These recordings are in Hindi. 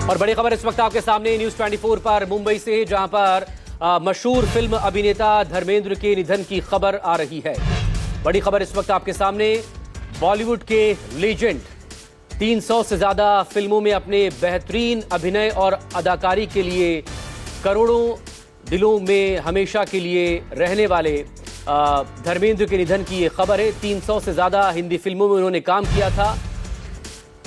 और बड़ी खबर इस वक्त आपके सामने न्यूज 24 पर मुंबई से, जहां पर मशहूर फिल्म अभिनेता धर्मेंद्र के निधन की खबर आ रही है। बड़ी खबर इस वक्त आपके सामने, बॉलीवुड के लीजेंड 300 से ज्यादा फिल्मों में अपने बेहतरीन अभिनय और अदाकारी के लिए करोड़ों दिलों में हमेशा के लिए रहने वाले धर्मेंद्र के निधन की ये खबर है। 300 से ज्यादा हिंदी फिल्मों में उन्होंने काम किया था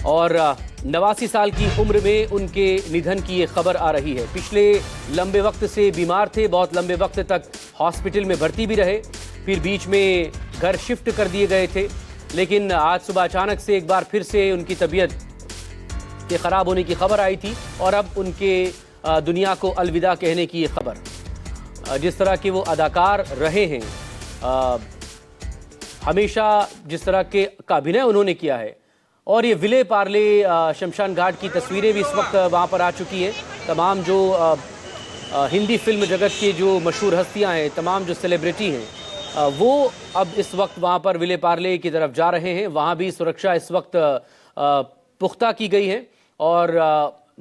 और 89 साल की उम्र में उनके निधन की ये खबर आ रही है। पिछले लंबे वक्त से बीमार थे, बहुत लंबे वक्त तक हॉस्पिटल में भर्ती भी रहे, फिर बीच में घर शिफ्ट कर दिए गए थे, लेकिन आज सुबह अचानक से एक बार फिर से उनकी तबीयत के खराब होने की खबर आई थी और अब उनके दुनिया को अलविदा कहने की ये खबर। जिस तरह के वो अदाकार रहे हैं, हमेशा जिस तरह के का अभिनय उन्होंने किया है, और ये विले पार्ले शमशान घाट की तस्वीरें भी इस वक्त वहाँ पर आ चुकी हैं। तमाम जो हिंदी फिल्म जगत के जो मशहूर हस्तियाँ हैं, तमाम जो सेलिब्रिटी हैं, वो अब इस वक्त वहाँ पर विले पार्ले की तरफ जा रहे हैं। वहाँ भी सुरक्षा इस वक्त पुख्ता की गई है और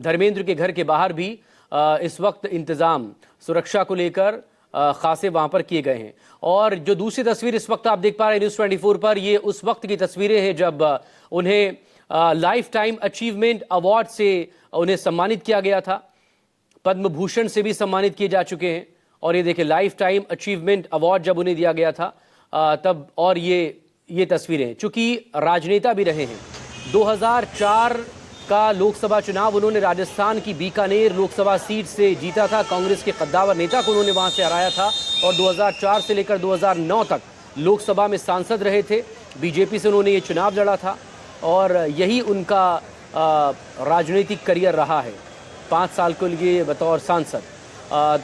धर्मेंद्र के घर के बाहर भी इस वक्त इंतज़ाम सुरक्षा को लेकर खासे वहाँ पर किए गए हैं। और जो दूसरी तस्वीर इस वक्त आप देख पा रहे हैं न्यूज़ 24 पर, ये उस वक्त की तस्वीरें हैं जब उन्हें लाइफ टाइम अचीवमेंट अवार्ड से उन्हें सम्मानित किया गया था। पद्म भूषण से भी सम्मानित किए जा चुके हैं और ये देखिए लाइफ टाइम अचीवमेंट अवार्ड जब उन्हें दिया गया था तब। और ये तस्वीरें, चूंकि राजनेता भी रहे हैं, 2004 का लोकसभा चुनाव उन्होंने राजस्थान की बीकानेर लोकसभा सीट से जीता था। कांग्रेस के कद्दावर नेता को उन्होंने वहां से हराया था और 2004 से लेकर 2009 तक लोकसभा में सांसद रहे थे। बीजेपी से उन्होंने ये चुनाव लड़ा था और यही उनका राजनीतिक करियर रहा है, 5 साल के लिए बतौर सांसद।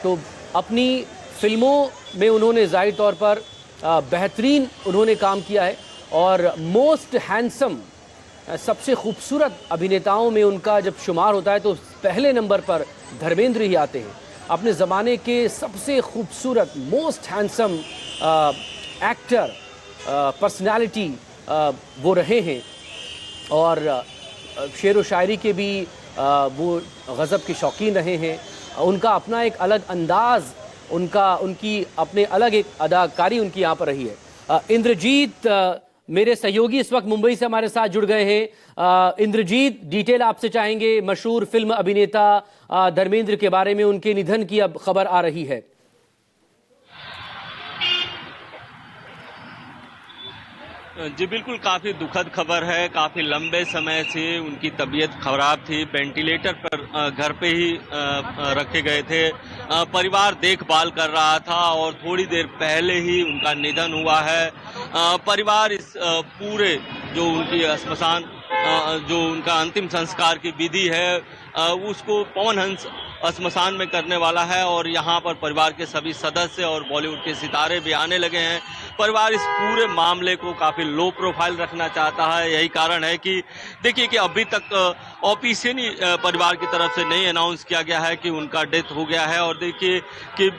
तो अपनी फिल्मों में उन्होंने जाहिर तौर पर बेहतरीन उन्होंने काम किया है और मोस्ट हैंडसम, सबसे खूबसूरत अभिनेताओं में उनका जब शुमार होता है तो पहले नंबर पर धर्मेंद्र ही आते हैं। अपने ज़माने के सबसे खूबसूरत, मोस्ट हैंडसम एक्टर, पर्सनालिटी वो रहे हैं और शेर व शायरी के भी वो गज़ब के शौकीन रहे हैं। उनका अपना एक अलग अंदाज़, उनकी अपने अलग एक अदाकारी उनकी यहाँ पर रही है। इंद्रजीत मेरे सहयोगी इस वक्त मुंबई से हमारे साथ जुड़ गए हैं। इंद्रजीत, डिटेल आपसे चाहेंगे मशहूर फिल्म अभिनेता धर्मेंद्र के बारे में, उनके निधन की अब खबर आ रही है। जी बिल्कुल, काफ़ी दुखद खबर है। काफ़ी लंबे समय से उनकी तबीयत खराब थी, वेंटिलेटर पर घर पे ही रखे गए थे। परिवार देखभाल कर रहा था और थोड़ी देर पहले ही उनका निधन हुआ है। परिवार इस पूरे जो उनकी श्मशान, जो उनका अंतिम संस्कार की विधि है, उसको पवन हंस श्मशान में करने वाला है और यहाँ पर परिवार के सभी सदस्य और बॉलीवुड के सितारे भी आने लगे हैं। परिवार इस पूरे मामले को काफ़ी लो प्रोफाइल रखना चाहता है। यही कारण है कि देखिए कि अभी तक ऑफिशियली परिवार की तरफ से नहीं अनाउंस किया गया है कि उनका डेथ हो गया है। और देखिए कि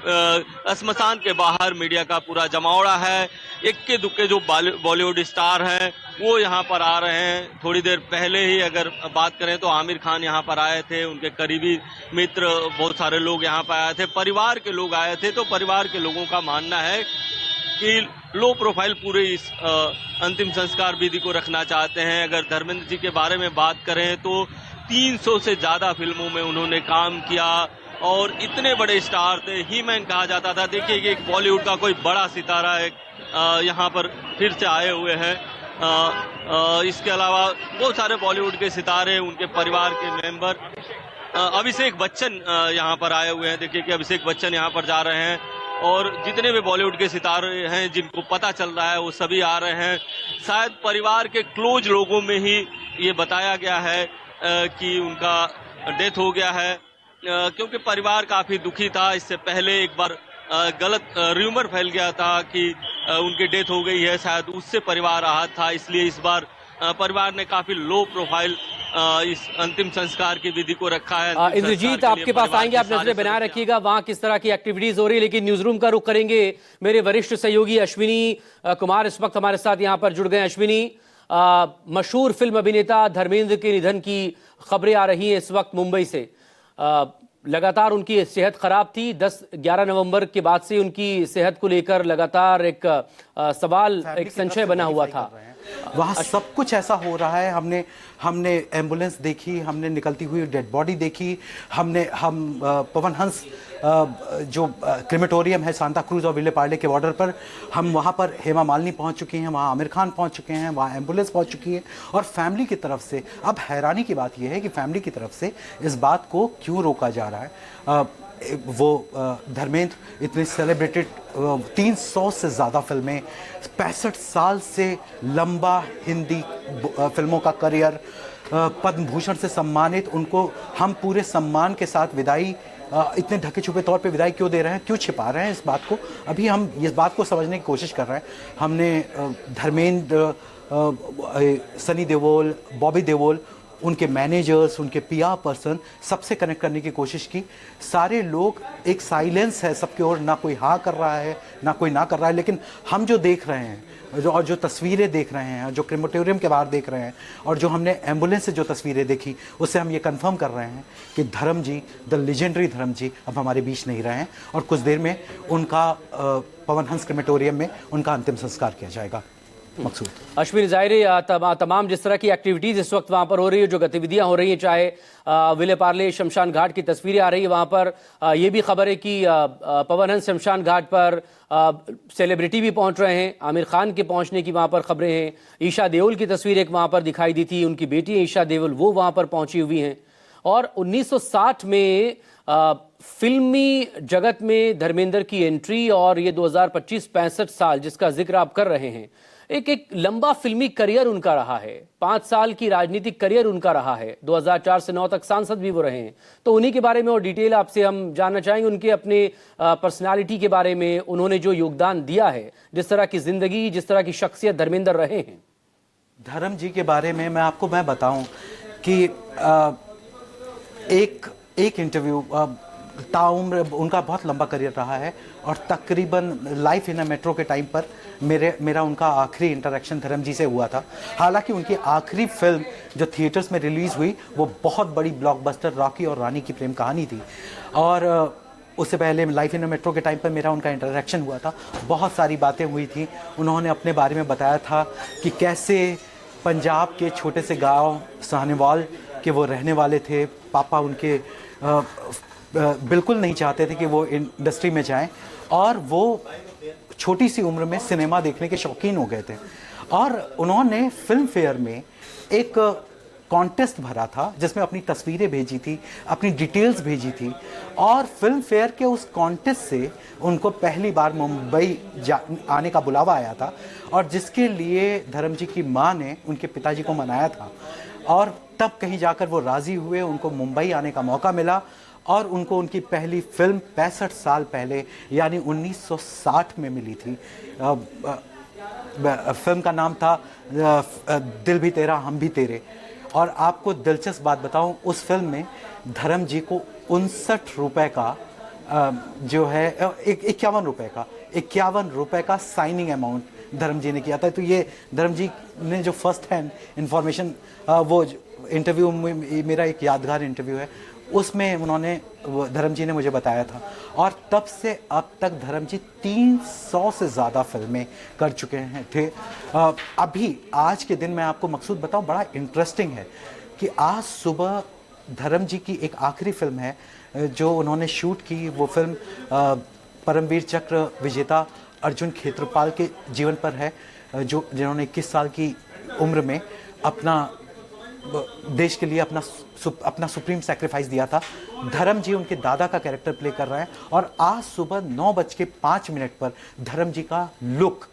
श्मशान के बाहर मीडिया का पूरा जमावड़ा है। इक्के दुक्के जो बॉलीवुड स्टार हैं वो यहाँ पर आ रहे हैं। थोड़ी देर पहले ही अगर बात करें तो आमिर खान यहाँ पर आए थे, उनके करीबी मित्र, बहुत सारे लोग यहाँ पर आए थे, परिवार के लोग आए थे। तो परिवार के लोगों का मानना है कि लो प्रोफाइल पूरे इस अंतिम संस्कार विधि को रखना चाहते हैं। अगर धर्मेंद्र जी के बारे में बात करें तो 300 से ज़्यादा फिल्मों में उन्होंने काम किया और इतने बड़े स्टार थे, ही मैन कहा जाता था। देखिए कि एक बॉलीवुड का कोई बड़ा सितारा एक यहाँ पर फिर से आए हुए हैं। इसके अलावा बहुत सारे बॉलीवुड के सितारे, उनके परिवार के मेंबर, अभिषेक बच्चन यहाँ पर आए हुए हैं। देखिए कि अभिषेक बच्चन यहाँ पर जा रहे हैं और जितने भी बॉलीवुड के सितारे हैं जिनको पता चल रहा है वो सभी आ रहे हैं। शायद परिवार के क्लोज लोगों में ही ये बताया गया है कि उनका डेथ हो गया है, क्योंकि परिवार काफ़ी दुखी था। इससे पहले एक बार गलत र्यूमर फैल गया था कि उनकी डेथ हो गई है, शायद उससे परिवार आहत था। इसलिए इस बार परिवार ने काफी लो प्रोफाइल इस अंतिम संस्कार की विधि को रखा है। इंद्रजीत, आपके पास आएंगे, आप नजरें बनाए रखिएगा वहां किस तरह की एक्टिविटीज हो रही है। लेकिन न्यूज रूम का रुख करेंगे, मेरे वरिष्ठ सहयोगी अश्विनी कुमार इस वक्त हमारे साथ यहाँ पर जुड़ गए। अश्विनी, मशहूर फिल्म अभिनेता धर्मेंद्र के निधन की खबरें आ रही हैं इस वक्त मुंबई से। लगातार उनकी सेहत खराब थी। 10-11 नवंबर के बाद से उनकी सेहत को लेकर लगातार एक सवाल, एक संशय बना हुआ था। वहाँ सब कुछ ऐसा हो रहा है। हमने एम्बुलेंस देखी, हमने निकलती हुई डेड बॉडी देखी, हम पवन हंस जो क्रिमेटोरियम है सांता क्रूज और विले पार्ले के बॉर्डर पर, हम वहाँ पर हेमा मालिनी पहुँच चुकी हैं, वहाँ आमिर खान पहुँच चुके हैं, वहाँ एम्बुलेंस पहुँच चुकी है। और फैमिली की तरफ से अब हैरानी की बात यह है कि फैमिली की तरफ से इस बात को क्यों रोका जा रहा है। वो धर्मेंद्र इतने सेलिब्रेटेड 300 से ज़्यादा फिल्में, 65 साल से लंबा हिंदी फिल्मों का करियर, पद्म भूषण से सम्मानित, उनको हम पूरे सम्मान के साथ विदाई, इतने ढके छुपे तौर पे विदाई क्यों दे रहे हैं, क्यों छिपा रहे हैं इस बात को। अभी हम इस बात को समझने की कोशिश कर रहे हैं। हमने धर्मेंद्र, सनी देओल, बॉबी देओल, उनके मैनेजर्स, उनके पीआर पर्सन, सबसे कनेक्ट करने की कोशिश की। सारे लोग, एक साइलेंस है सबके ओर, ना कोई हाँ कर रहा है ना कोई ना कर रहा है। लेकिन हम जो देख रहे हैं, जो तस्वीरें देख रहे हैं, जो क्रिमेटोरियम के बाहर देख रहे हैं, और जो हमने एम्बुलेंस से जो तस्वीरें देखी, उससे हम ये कंफर्म कर रहे हैं कि धर्म जी, द लेजेंडरी धर्म जी, अब हमारे बीच नहीं रहे हैं। और कुछ देर में उनका पवन हंस क्रिमेटोरियम में उनका अंतिम संस्कार किया जाएगा। मकसूद अश्विन, ज़ाहिर तमाम जिस तरह की एक्टिविटीज़ इस वक्त वहाँ पर हो रही है, जो गतिविधियाँ हो रही हैं, चाहे विले पार्ले शमशान घाट की तस्वीरें आ रही है वहाँ पर, ये भी खबर है कि पवन हंस शमशान घाट पर सेलिब्रिटी भी पहुँच रहे हैं। आमिर खान के पहुँचने की वहाँ पर खबरें हैं। ईशा देओल की तस्वीर एक वहाँ पर दिखाई दी थी, उनकी बेटी ईशा देओल, वो वहाँ पर पहुँची हुई हैं। और 1960 में फिल्मी जगत में धर्मेंद्र की एंट्री, और ये 2025 65 साल जिसका जिक्र आप कर रहे हैं, एक लंबा फिल्मी करियर उनका रहा है। 5 साल की राजनीतिक करियर उनका रहा है। 2004 से 9 तक सांसद भी वो रहे हैं। तो उन्हीं के बारे में और डिटेल आपसे हम जानना चाहेंगे, उनके अपने पर्सनालिटी के बारे में, उन्होंने जो योगदान दिया है, जिस तरह की जिंदगी, जिस तरह की शख्सियत धर्मेंद्र रहे हैं। धर्म जी के बारे में मैं बताऊं कि एक इंटरव्यू, ताउम्र उनका बहुत लंबा करियर रहा है, और तकरीबन लाइफ इन अ मेट्रो के टाइम पर मेरा उनका आखिरी इंटरेक्शन धर्म जी से हुआ था। हालांकि उनकी आखिरी फिल्म जो थिएटर्स में रिलीज़ हुई, वो बहुत बड़ी ब्लॉकबस्टर रॉकी और रानी की प्रेम कहानी थी। और उससे पहले लाइफ इन अ मेट्रो के टाइम पर मेरा उनका इंटरेक्शन हुआ था। बहुत सारी बातें हुई थी। उन्होंने अपने बारे में बताया था कि कैसे पंजाब के छोटे से गाँव साहनेवाल के वो रहने वाले थे। पापा उनके बिल्कुल नहीं चाहते थे कि वो इंडस्ट्री में जाएं, और वो छोटी सी उम्र में सिनेमा देखने के शौकीन हो गए थे। और उन्होंने फिल्म फेयर में एक कॉन्टेस्ट भरा था, जिसमें अपनी तस्वीरें भेजी थी, अपनी डिटेल्स भेजी थी, और फिल्म फेयर के उस कॉन्टेस्ट से उनको पहली बार मुंबई आने का बुलावा आया था, और जिसके लिए धर्म जी की माँ ने उनके पिताजी को मनाया था। और तब कहीं जाकर वो राज़ी हुए, उनको मुंबई आने का मौका मिला, और उनको उनकी पहली फिल्म 65 साल पहले यानी 1960 में मिली थी। फिल्म का नाम था दिल भी तेरा हम भी तेरे। और आपको दिलचस्प बात बताऊं, उस फिल्म में धर्म जी को 59 रुपये का जो है 51 रुपये का साइनिंग अमाउंट धर्म जी ने किया था। तो ये धर्म जी ने जो फर्स्ट हैंड इंफॉर्मेशन, वो इंटरव्यू मेरा एक यादगार इंटरव्यू है, उसमें उन्होंने, धर्म जी ने मुझे बताया था। और तब से अब तक धर्म जी 300 से ज़्यादा फिल्में कर चुके हैं थे। अभी आज के दिन मैं आपको मकसूद बताऊं, बड़ा इंटरेस्टिंग है कि आज सुबह धर्म जी की एक आखिरी फिल्म है जो उन्होंने शूट की। वो फिल्म परमवीर चक्र विजेता अर्जुन खेत्रपाल के जीवन पर है, जिन्होंने 21 साल की उम्र में अपना देश के लिए अपना सुप्रीम सैक्रिफाइस दिया था। धर्म जी उनके दादा का कैरेक्टर प्ले कर रहे हैं, और आज सुबह 9:05 पर धर्म जी का लुक,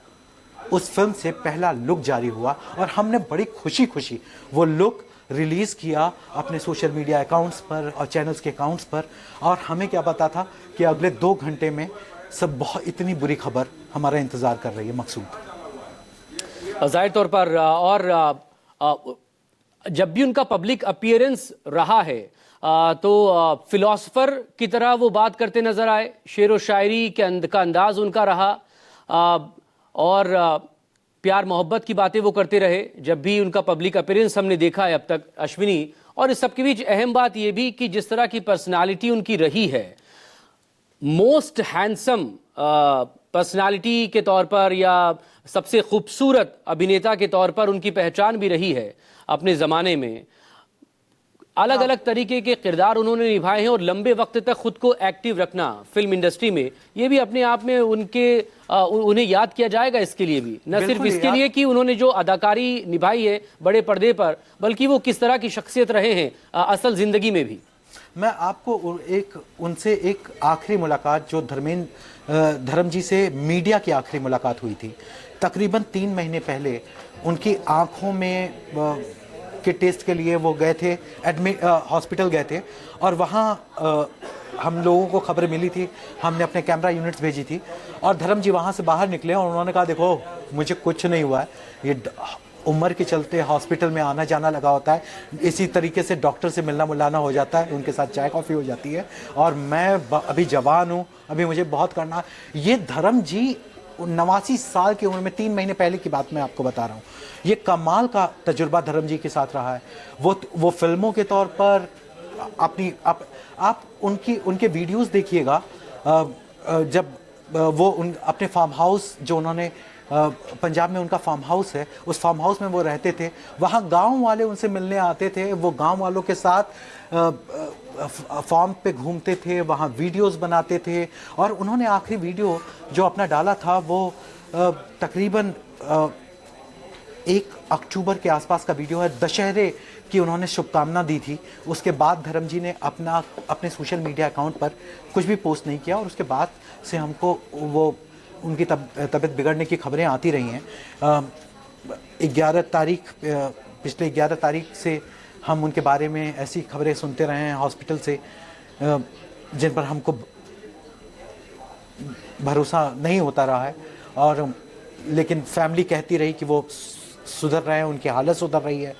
उस फिल्म से पहला लुक जारी हुआ, और हमने बड़ी खुशी वो लुक रिलीज़ किया अपने सोशल मीडिया अकाउंट्स पर और चैनल्स के अकाउंट्स पर। और हमें क्या पता था कि अगले 2 घंटे में बहुत इतनी बुरी खबर हमारा इंतज़ार कर रही है। मकसूद जाहिर तौर पर, और जब भी उनका पब्लिक अपीयरेंस रहा है, तो फिलोसफर की तरह वो बात करते नजर आए। शेर व शायरी का अंदाज उनका रहा, और प्यार मोहब्बत की बातें वो करते रहे जब भी उनका पब्लिक अपीयरेंस हमने देखा है अब तक, अश्विनी। और इस सब के बीच अहम बात ये भी कि जिस तरह की पर्सनालिटी उनकी रही है, मोस्ट हैंडसम पर्सनालिटी के तौर पर या सबसे खूबसूरत अभिनेता के तौर पर उनकी पहचान भी रही है अपने ज़माने में। अलग अलग तरीके के किरदार उन्होंने निभाए हैं और लंबे वक्त तक खुद को एक्टिव रखना फिल्म इंडस्ट्री में, ये भी अपने आप में उन्हें याद किया जाएगा इसके लिए भी, न सिर्फ इसके लिए कि उन्होंने जो अदाकारी निभाई है बड़े पर्दे पर, बल्कि वो किस तरह की शख्सियत रहे हैं असल जिंदगी में भी। मैं आपको उनसे एक आखिरी मुलाकात जो धर्म जी से मीडिया की आखिरी मुलाकात हुई थी, तकरीबन 3 महीने पहले उनकी आंखों में के टेस्ट के लिए वो गए थे, हॉस्पिटल गए थे, और वहाँ हम लोगों को खबर मिली थी, हमने अपने कैमरा यूनिट्स भेजी थी, और धर्म जी वहाँ से बाहर निकले और उन्होंने कहा देखो मुझे कुछ नहीं हुआ है, ये उम्र के चलते हॉस्पिटल में आना जाना लगा होता है, इसी तरीके से डॉक्टर से मिलना मुलाना हो जाता है, उनके साथ चाय कॉफ़ी हो जाती है, और मैं अभी जवान हूँ, अभी मुझे बहुत करना। ये धर्म जी 89 साल की उम्र में 3 महीने पहले की बात मैं आपको बता रहा हूँ। ये कमाल का तजुर्बा धर्म जी के साथ रहा है। वो फिल्मों के तौर पर आप उनके वीडियोस देखिएगा, जब वो अपने फार्म हाउस जो उन्होंने पंजाब में उनका फार्म हाउस है, उस फार्म हाउस में वो रहते थे, वहाँ गांव वाले उनसे मिलने आते थे, वो गांव वालों के साथ फार्म पे घूमते थे, वहाँ वीडियोस बनाते थे, और उन्होंने आखिरी वीडियो जो अपना डाला था वो तकरीबन 1 अक्टूबर के आसपास का वीडियो है, दशहरे की उन्होंने शुभकामना दी थी। उसके बाद धर्म जी ने अपने सोशल मीडिया अकाउंट पर कुछ भी पोस्ट नहीं किया, और उसके बाद से हमको वो उनकी तबीयत बिगड़ने की खबरें आती रही हैं। 11 तारीख पिछले 11 तारीख से हम उनके बारे में ऐसी खबरें सुनते रहे हैं हॉस्पिटल से, जिन पर हमको भरोसा नहीं होता रहा है, और लेकिन फैमिली कहती रही कि वो सुधर रहे हैं, उनकी हालत सुधर रही है।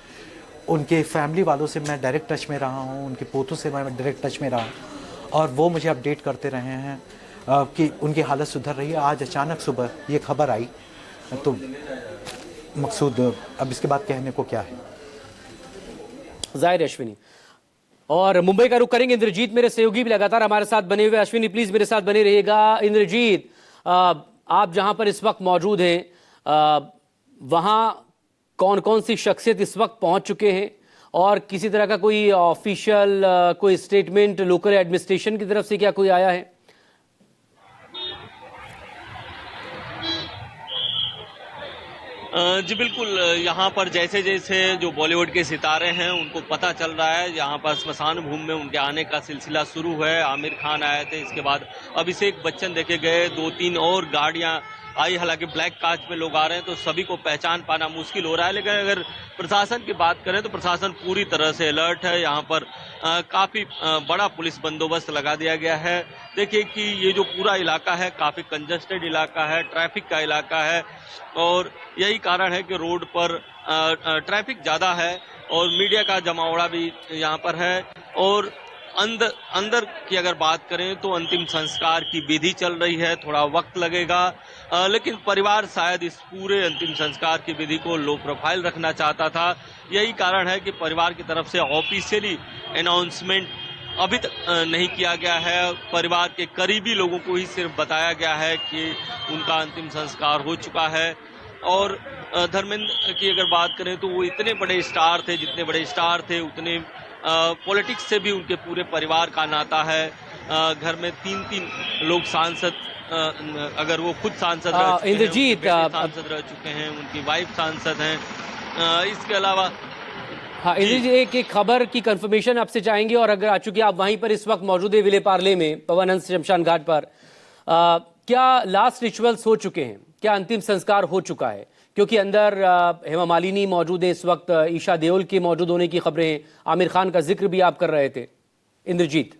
उनके फैमिली वालों से मैं डायरेक्ट टच में रहा हूँ, उनके पोतों से मैं डायरेक्ट टच में रहा हूँ, और वो मुझे अपडेट करते रहे हैं कि उनकी हालत सुधर रही है। आज अचानक सुबह ये खबर आई, तो मकसूद अब इसके बाद कहने को क्या है। जाहिर अश्विनी, और मुंबई का रुख करेंगे। इंद्रजीत मेरे सहयोगी भी लगातार हमारे साथ बने हुए। अश्विनी प्लीज मेरे साथ बने रहिएगा। इंद्रजीत, आप जहां पर इस वक्त मौजूद हैं, वहां कौन कौन सी शख्सियत इस वक्त पहुंच चुके हैं, और किसी तरह का कोई ऑफिशियल कोई स्टेटमेंट लोकल एडमिनिस्ट्रेशन की तरफ से क्या कोई आया है? जी बिल्कुल, यहाँ पर जैसे जैसे जो बॉलीवुड के सितारे हैं उनको पता चल रहा है, यहाँ पर स्मशान भूमि में उनके आने का सिलसिला शुरू है। आमिर खान आए थे, इसके बाद अभिषेक बच्चन देखे गए, 2-3 और गाड़ियां आई, हालांकि ब्लैक काच में लोग आ रहे हैं तो सभी को पहचान पाना मुश्किल हो रहा है। लेकिन अगर प्रशासन की बात करें तो प्रशासन पूरी तरह से अलर्ट है। यहाँ पर काफी बड़ा पुलिस बंदोबस्त लगा दिया गया है। देखिए कि ये जो पूरा इलाका है काफी कंजस्टेड इलाका है, ट्रैफिक का इलाका है, और यही कारण है कि रोड पर ट्रैफिक ज्यादा है और मीडिया का जमावड़ा भी यहाँ पर है। और अंदर की अगर बात करें तो अंतिम संस्कार की विधि चल रही है, थोड़ा वक्त लगेगा, लेकिन परिवार शायद इस पूरे अंतिम संस्कार की विधि को लो प्रोफाइल रखना चाहता था। यही कारण है कि परिवार की तरफ से ऑफिशियली अनाउंसमेंट अभी तक नहीं किया गया है। परिवार के करीबी लोगों को ही सिर्फ बताया गया है कि उनका अंतिम संस्कार हो चुका है। और धर्मेंद्र की अगर बात करें तो वो इतने बड़े स्टार थे, जितने बड़े स्टार थे उतने पॉलिटिक्स से भी उनके पूरे परिवार का नाता है। घर में 3-3 लोग सांसद, अगर वो खुद सांसद रह चुके हैं, इंद्रजीत सांसद रह चुके हैं, उनकी वाइफ सांसद हैं। इसके अलावा हाँ इंद्रजीत, एक खबर की कंफर्मेशन आपसे चाहेंगे, और अगर आ चुकी आप वहीं पर इस वक्त मौजूद है विले पार्ले में पवन हंस शमशान घाट पर, क्या लास्ट रिचुअल्स हो चुके हैं, क्या अंतिम संस्कार हो चुका है? क्योंकि अंदर हेमा मालिनी मौजूद है इस वक्त, ईशा देओल के मौजूद होने की खबरें हैं, आमिर खान का जिक्र भी आप कर रहे थे। इंद्रजीत,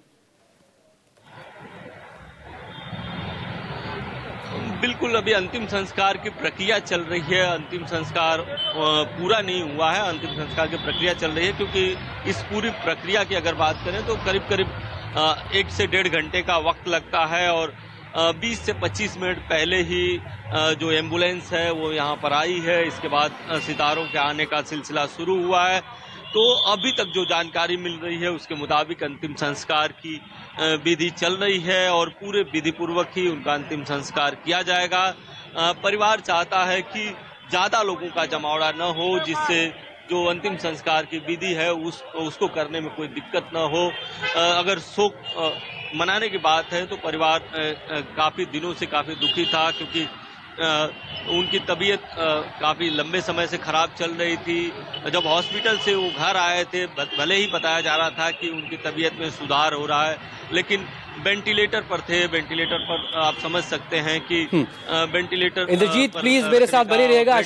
बिल्कुल, अभी अंतिम संस्कार की प्रक्रिया चल रही है। अंतिम संस्कार पूरा नहीं हुआ है, अंतिम संस्कार की प्रक्रिया चल रही है, क्योंकि इस पूरी प्रक्रिया की अगर बात करें तो करीब 1 से 1.5 घंटे का वक्त लगता है। और 20 से 25 मिनट पहले ही जो एम्बुलेंस है वो यहाँ पर आई है। इसके बाद सितारों के आने का सिलसिला शुरू हुआ है। तो अभी तक जो जानकारी मिल रही है उसके मुताबिक अंतिम संस्कार की विधि चल रही है और पूरे विधि पूर्वक ही उनका अंतिम संस्कार किया जाएगा। परिवार चाहता है कि ज्यादा लोगों का जमावड़ा न हो, जिससे जो अंतिम संस्कार की विधि है उसको करने में कोई दिक्कत न हो। अगर शोक मनाने की बात है तो परिवार काफी दिनों से काफी दुखी था, क्योंकि उनकी तबीयत काफी लंबे समय से खराब चल रही थी। जब हॉस्पिटल से वो घर आए थे, भले ही बताया जा रहा था कि उनकी तबीयत में सुधार हो रहा है, लेकिन वेंटिलेटर पर थे। वेंटिलेटर पर आप समझ सकते हैं कि वेंटिलेटर इंद्रजीत प्लीज मेरे साथ बने रहिएगा।